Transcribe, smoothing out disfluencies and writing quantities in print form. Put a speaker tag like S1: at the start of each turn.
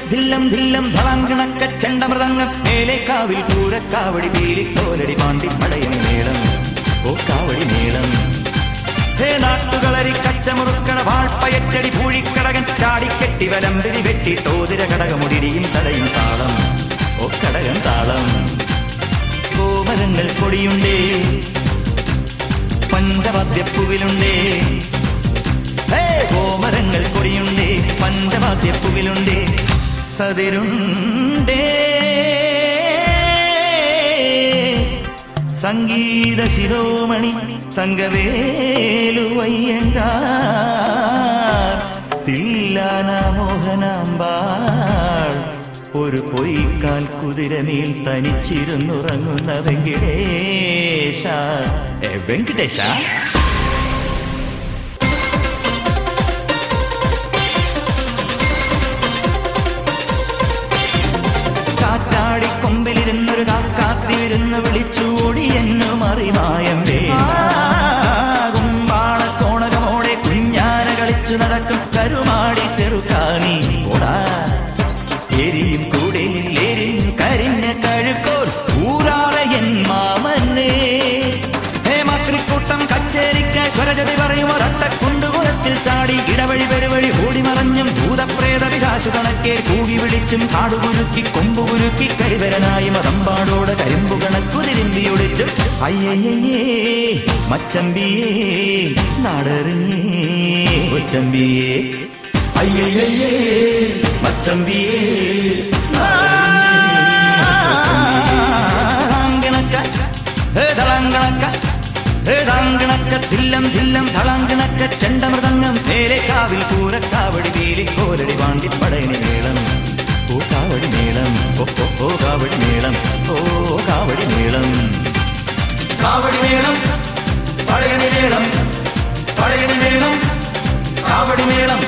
S1: ധില്ലം ധില്ലം ധളാങ്കണക്ക ചെണ്ടമൃതങ്ങം മേലെ കാവിൽ പൂരക്കാവടി പീലിക്കോലടി പാണ്ടി പടയണി മേളം ഓ കാവടി മേളം ഹേ നാട്ടുകളരി കച്ചമുറുക്കണ വാൾപ്പയറ്റടി പൂഴിക്കടകൻ ചാടിക്കെട്ടി വലമ്പിരി വെട്ടി തോതിര കടകമുടിയും തടയും താളം ഓ കടകൻ താളം കോമരങ്ങൾ കൊടിയുണ്ടേ പഞ്ചവാദ്യപ്പൂവിലുണ്ടേ കോമരങ്ങൾ കൊടിയുണ്ടേ പഞ്ചവാദ്യപ്പൂവിലുണ്ടേ സതിരുണ്ടേ സംഗീത ശിരോമണി തങ്കവേലുവയ്യങ്കാർ തില്ലാന മോഹനാമ്പാൾ ഒരു പൊയ്ക്കാൽ കുതിരമേൽ തനിച്ചിരുന്നുറങ്ങുന്ന വെങ്കിടേശ വെങ്കിടേശ ചാടിക്കൊമ്പിലിരുന്നൊരു കാക്കാത്തിരുന്ന് വിളിച്ചോടി എന്നു മറിമായം കുമ്പാളത്തോണകമോടെ കുഞ്ഞാന കളിച്ചു നടക്കും കരുമാടി ചെറുക്കാനി ഓടാ എരിയും കൂടലിൽ എരിയും കരിഞ്ഞ കഴുക്കോൽ ഊരാളയൻ മാമനെ ഹേമാക്രിക്കൂട്ടം കച്ചേരിക്ക് സ്വരജതി പറയും ഒരട്ടക്കുണ്ടുകുളത്തിൽ ചാടി ഇടവഴി പെരുവഴി ഓടിമറഞ്ഞും ഭൂതപ്രേത വിശാശു കണക്കെ കൂകി വിളിച്ചും കാടുകുരുക്കി കൊമ്പുകുരുക്കി കരിവരനായി മതമ്പാടോട് കരിമ്പു കണക്കുതിരിമ്പി ഒളിച്ചു അയ്യയ്യേ മച്ചമ്പിയേ നാടറിഞ്ഞേ ഒച്ചമ്പിയേ അയ്യയ്യേ മച്ചമ്പിയേ ധില്ലം ധില്ലം ധളാങ്കണക്ക ചെണ്ടമൃതങ്ങം മേലെ കാവിൽ പൂരക്കാവടി പീലിക്കോലടി പാണ്ടി പടയണി മേളം ഓ കാവടി മേളം ഓ കാവടി മേളം ഓ കാവടി മേളം കാവടി മേളം പടയണി മേളം കാവടി മേളം